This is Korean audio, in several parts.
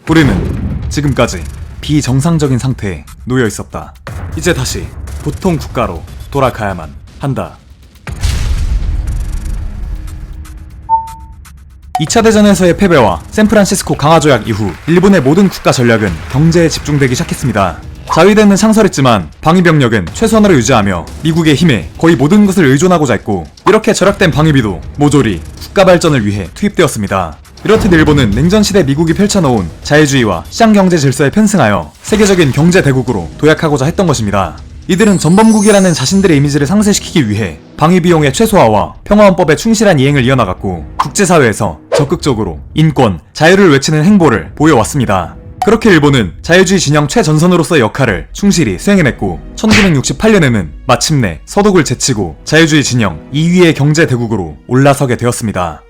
우리는 지금까지 비정상적인 상태에 놓여 있었다. 이제 다시 보통 국가로 돌아가야만 한다. 2차 대전에서의 패배와 샌프란시스코 강화 조약 이후 일본의 모든 국가 전략은 경제에 집중되기 시작했습니다. 자위대는 창설했지만 방위병력은 최소한으로 유지하며 미국의 힘에 거의 모든 것을 의존하고자 했고, 이렇게 절약된 방위비도 모조리 국가 발전을 위해 투입되었습니다. 이렇듯 일본은 냉전시대 미국이 펼쳐놓은 자유주의와 시장경제 질서에 편승하여 세계적인 경제 대국으로 도약하고자 했던 것입니다. 이들은 전범국이라는 자신들의 이미지를 상쇄시키기 위해 방위비용의 최소화와 평화헌법의 충실한 이행을 이어나갔고, 국제사회에서 적극적으로 인권, 자유를 외치는 행보를 보여왔습니다. 그렇게 일본은 자유주의 진영 최전선으로서의 역할을 충실히 수행해냈고, 1968년에는 마침내 서독을 제치고 자유주의 진영 2위의 경제 대국으로 올라서게 되었습니다.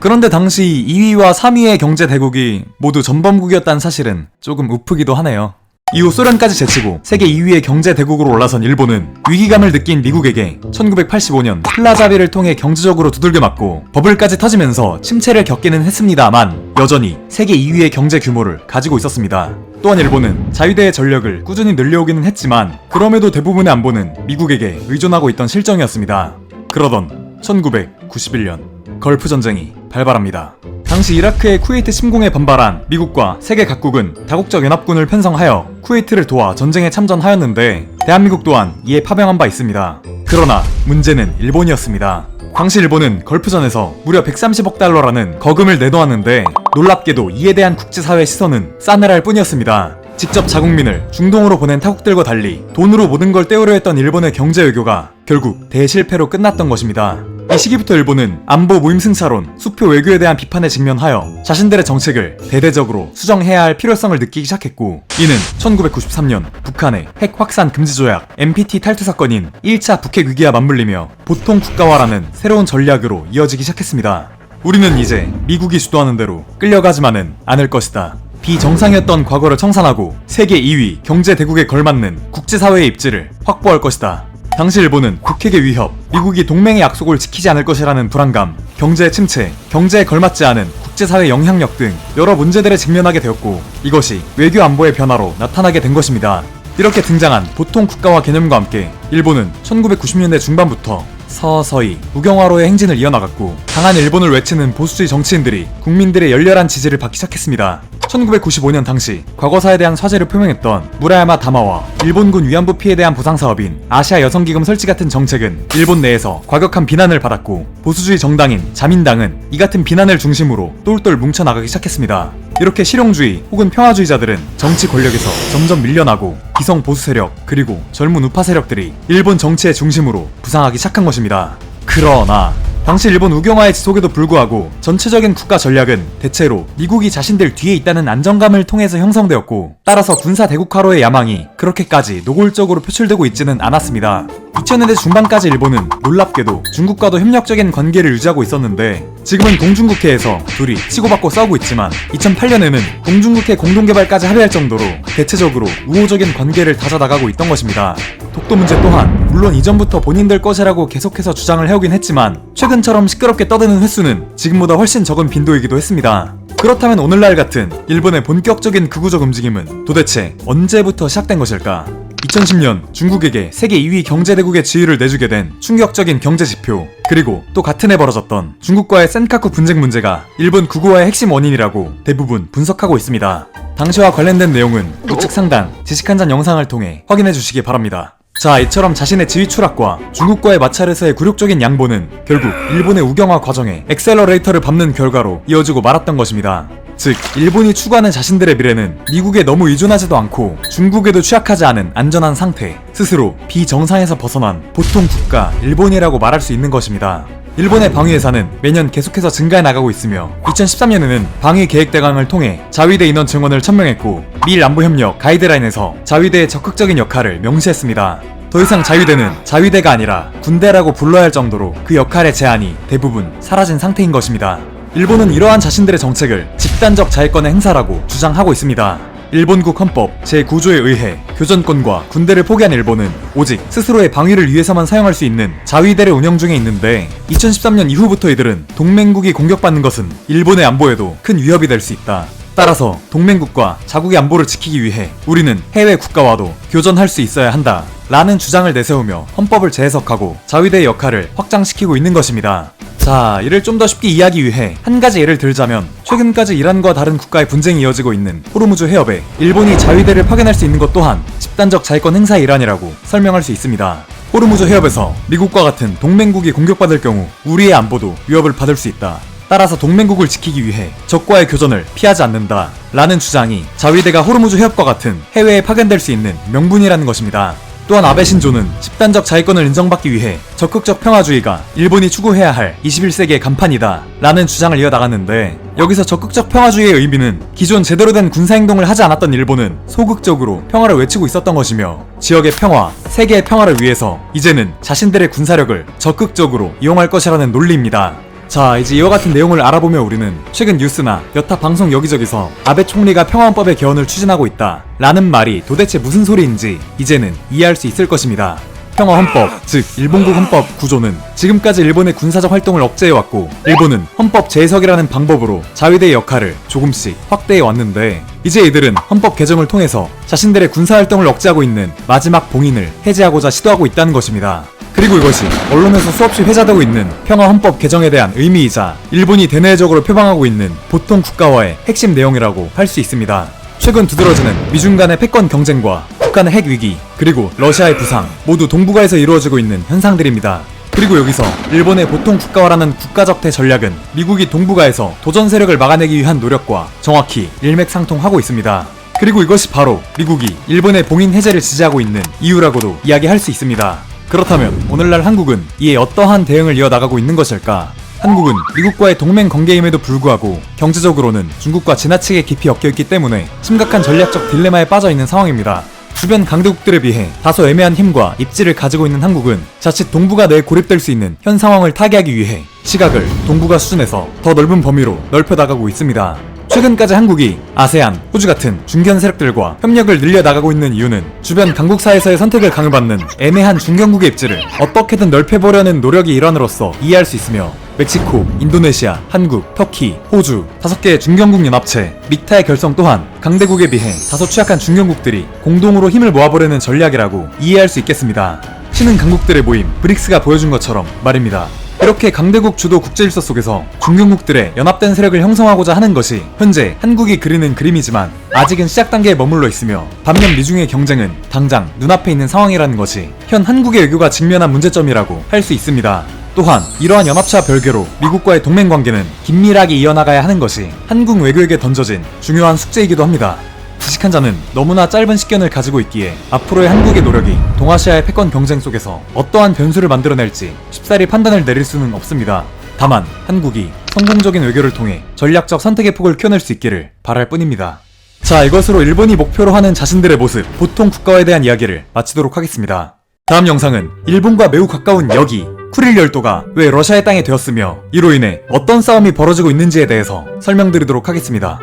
그런데 당시 2위와 3위의 경제 대국이 모두 전범국이었다는 사실은 조금 우프기도 하네요. 이후 소련까지 제치고 세계 2위의 경제 대국으로 올라선 일본은 위기감을 느낀 미국에게 1985년 플라자비를 통해 경제적으로 두들겨 맞고 버블까지 터지면서 침체를 겪기는 했습니다만 여전히 세계 2위의 경제 규모를 가지고 있었습니다. 또한 일본은 자위대의 전력을 꾸준히 늘려오기는 했지만 그럼에도 대부분의 안보는 미국에게 의존하고 있던 실정이었습니다. 그러던 1991년 걸프 전쟁이 발발합니다. 당시 이라크의 쿠웨이트 침공에 반발한 미국과 세계 각국은 다국적 연합군을 편성하여 쿠웨이트를 도와 전쟁에 참전하였는데 대한민국 또한 이에 파병한 바 있습니다. 그러나 문제는 일본이었습니다. 당시 일본은 걸프전에서 무려 130억 달러라는 거금을 내놓았는데 놀랍게도 이에 대한 국제사회 시선은 싸늘할 뿐이었습니다. 직접 자국민을 중동으로 보낸 타국들과 달리 돈으로 모든 걸 때우려 했던 일본의 경제 외교가 결국 대실패로 끝났던 것입니다. 이 시기부터 일본은 안보 무임승차론, 수표 외교에 대한 비판에 직면하여 자신들의 정책을 대대적으로 수정해야 할 필요성을 느끼기 시작했고, 이는 1993년 북한의 핵 확산 금지 조약 NPT 탈퇴 사건인 1차 북핵 위기와 맞물리며 보통 국가화라는 새로운 전략으로 이어지기 시작했습니다. 우리는 이제 미국이 주도하는 대로 끌려가지만은 않을 것이다. 비정상이었던 과거를 청산하고 세계 2위 경제 대국에 걸맞는 국제사회의 입지를 확보할 것이다. 당시 일본은 북핵의 위협, 미국이 동맹의 약속을 지키지 않을 것이라는 불안감, 경제 침체, 경제에 걸맞지 않은 국제사회 영향력 등 여러 문제들에 직면하게 되었고, 이것이 외교 안보의 변화로 나타나게 된 것입니다. 이렇게 등장한 보통 국가화 개념과 함께 일본은 1990년대 중반부터 서서히 우경화로의 행진을 이어나갔고, 강한 일본을 외치는 보수주의 정치인들이 국민들의 열렬한 지지를 받기 시작했습니다. 1995년 당시 과거사에 대한 사죄를 표명했던 무라야마 다마와 일본군 위안부 피해에 대한 보상 사업인 아시아 여성기금 설치 같은 정책은 일본 내에서 과격한 비난을 받았고, 보수주의 정당인 자민당은 이 같은 비난을 중심으로 똘똘 뭉쳐나가기 시작했습니다. 이렇게 실용주의 혹은 평화주의자들은 정치 권력에서 점점 밀려나고 기성 보수 세력 그리고 젊은 우파 세력들이 일본 정치의 중심으로 부상하기 시작한 것입니다. 그러나 당시 일본 우경화의 지속에도 불구하고 전체적인 국가 전략은 대체로 미국이 자신들 뒤에 있다는 안정감을 통해서 형성되었고, 따라서 군사 대국화로의 야망이 그렇게까지 노골적으로 표출되고 있지는 않았습니다. 2000년대 중반까지 일본은 놀랍게도 중국과도 협력적인 관계를 유지하고 있었는데, 지금은 동중국해에서 둘이 치고받고 싸우고 있지만 2008년에는 동중국해 공동개발까지 합의할 정도로 대체적으로 우호적인 관계를 다져나가고 있던 것입니다. 독도 문제 또한 물론 이전부터 본인들 것이라고 계속해서 주장을 해오긴 했지만 최근처럼 시끄럽게 떠드는 횟수는 지금보다 훨씬 적은 빈도이기도 했습니다. 그렇다면 오늘날 같은 일본의 본격적인 극우적 움직임은 도대체 언제부터 시작된 것일까? 2010년 중국에게 세계 2위 경제대국의 지위를 내주게 된 충격적인 경제지표, 그리고 또 같은 해 벌어졌던 중국과의 센카쿠 분쟁 문제가 일본 극우화의 핵심 원인이라고 대부분 분석하고 있습니다. 당시와 관련된 내용은 우측 상단 지식 한 잔 영상을 통해 확인해 주시기 바랍니다. 자, 이처럼 자신의 지위 추락과 중국과의 마찰에서의 굴욕적인 양보는 결국 일본의 우경화 과정에 엑셀러레이터를 밟는 결과로 이어지고 말았던 것입니다. 즉, 일본이 추구하는 자신들의 미래는 미국에 너무 의존하지도 않고 중국에도 취약하지 않은 안전한 상태, 스스로 비정상에서 벗어난 보통 국가 일본이라고 말할 수 있는 것입니다. 일본의 방위 예산은 매년 계속해서 증가해 나가고 있으며 2013년에는 방위 계획 대강을 통해 자위대 인원 증원을 천명했고, 미일 안보협력 가이드라인에서 자위대의 적극적인 역할을 명시했습니다. 더 이상 자위대는 자위대가 아니라 군대라고 불러야 할 정도로 그 역할의 제한이 대부분 사라진 상태인 것입니다. 일본은 이러한 자신들의 정책을 집단적 자위권의 행사라고 주장하고 있습니다. 일본국 헌법 제9조에 의해 교전권과 군대를 포기한 일본은 오직 스스로의 방위를 위해서만 사용할 수 있는 자위대를 운영 중에 있는데, 2013년 이후부터 이들은 동맹국이 공격받는 것은 일본의 안보에도 큰 위협이 될 수 있다, 따라서 동맹국과 자국의 안보를 지키기 위해 우리는 해외 국가와도 교전할 수 있어야 한다 라는 주장을 내세우며 헌법을 재해석하고 자위대의 역할을 확장시키고 있는 것입니다. 자, 이를 좀 더 쉽게 이해하기 위해 한 가지 예를 들자면 최근까지 이란과 다른 국가의 분쟁이 이어지고 있는 호르무즈 해협에 일본이 자위대를 파견할 수 있는 것 또한 집단적 자위권 행사의 일환이라고 설명할 수 있습니다. 호르무즈 해협에서 미국과 같은 동맹국이 공격받을 경우 우리의 안보도 위협을 받을 수 있다. 따라서 동맹국을 지키기 위해 적과의 교전을 피하지 않는다 라는 주장이 자위대가 호르무즈 해협과 같은 해외에 파견될 수 있는 명분이라는 것입니다. 또한 아베 신조는 집단적 자위권을 인정받기 위해 적극적 평화주의가 일본이 추구해야 할 21세기의 간판이다 라는 주장을 이어나갔는데, 여기서 적극적 평화주의의 의미는 기존 제대로 된 군사행동을 하지 않았던 일본은 소극적으로 평화를 외치고 있었던 것이며, 지역의 평화, 세계의 평화를 위해서 이제는 자신들의 군사력을 적극적으로 이용할 것이라는 논리입니다. 자, 이제 이와 같은 내용을 알아보며 우리는 최근 뉴스나 여타 방송 여기저기서 아베 총리가 평화헌법의 개헌을 추진하고 있다 라는 말이 도대체 무슨 소리인지 이제는 이해할 수 있을 것입니다. 평화헌법, 즉 일본국 헌법 구조는 지금까지 일본의 군사적 활동을 억제해왔고, 일본은 헌법 재해석이라는 방법으로 자위대의 역할을 조금씩 확대해왔는데, 이제 이들은 헌법 개정을 통해서 자신들의 군사활동을 억제하고 있는 마지막 봉인을 해제하고자 시도하고 있다는 것입니다. 그리고 이것이 언론에서 수없이 회자되고 있는 평화헌법 개정에 대한 의미이자 일본이 대내적으로 표방하고 있는 보통 국가와의 핵심 내용이라고 할 수 있습니다. 최근 두드러지는 미중 간의 패권 경쟁과 북한의 핵 위기, 그리고 러시아의 부상, 모두 동북아에서 이루어지고 있는 현상들입니다. 그리고 여기서 일본의 보통 국가화라는 국가적 대전략은 미국이 동북아에서 도전 세력을 막아내기 위한 노력과 정확히 일맥상통하고 있습니다. 그리고 이것이 바로 미국이 일본의 봉인 해제를 지지하고 있는 이유라고도 이야기할 수 있습니다. 그렇다면 오늘날 한국은 이에 어떠한 대응을 이어나가고 있는 것일까? 한국은 미국과의 동맹 관계임에도 불구하고 경제적으로는 중국과 지나치게 깊이 엮여있기 때문에 심각한 전략적 딜레마에 빠져있는 상황입니다. 주변 강대국들에 비해 다소 애매한 힘과 입지를 가지고 있는 한국은 자칫 동북아 내에 고립될 수 있는 현 상황을 타개하기 위해 시각을 동북아 수준에서 더 넓은 범위로 넓혀나가고 있습니다. 최근까지 한국이 아세안, 호주 같은 중견 세력들과 협력을 늘려나가고 있는 이유는 주변 강국사에서의 선택을 강요받는 애매한 중견국의 입지를 어떻게든 넓혀보려는 노력이 일환으로서 이해할 수 있으며, 멕시코, 인도네시아, 한국, 터키, 호주 5개의 중견국 연합체 믹타의 결성 또한 강대국에 비해 다소 취약한 중견국들이 공동으로 힘을 모아보려는 전략이라고 이해할 수 있겠습니다. 신흥 강국들의 모임 브릭스가 보여준 것처럼 말입니다. 이렇게 강대국 주도 국제질서 속에서 중견국들의 연합된 세력을 형성하고자 하는 것이 현재 한국이 그리는 그림이지만 아직은 시작 단계에 머물러 있으며, 반면 미중의 경쟁은 당장 눈앞에 있는 상황이라는 것이 현 한국의 외교가 직면한 문제점이라고 할 수 있습니다. 또한 이러한 연합체와 별개로 미국과의 동맹관계는 긴밀하게 이어나가야 하는 것이 한국 외교에게 던져진 중요한 숙제이기도 합니다. 지식한 자는 너무나 짧은 식견을 가지고 있기에 앞으로의 한국의 노력이 동아시아의 패권 경쟁 속에서 어떠한 변수를 만들어낼지 쉽사리 판단을 내릴 수는 없습니다. 다만 한국이 성공적인 외교를 통해 전략적 선택의 폭을 키워낼 수 있기를 바랄 뿐입니다. 자, 이것으로 일본이 목표로 하는 자신들의 모습, 보통 국가에 대한 이야기를 마치도록 하겠습니다. 다음 영상은 일본과 매우 가까운 여기 쿠릴 열도가 왜 러시아의 땅이 되었으며 이로 인해 어떤 싸움이 벌어지고 있는지에 대해서 설명드리도록 하겠습니다.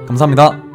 감사합니다.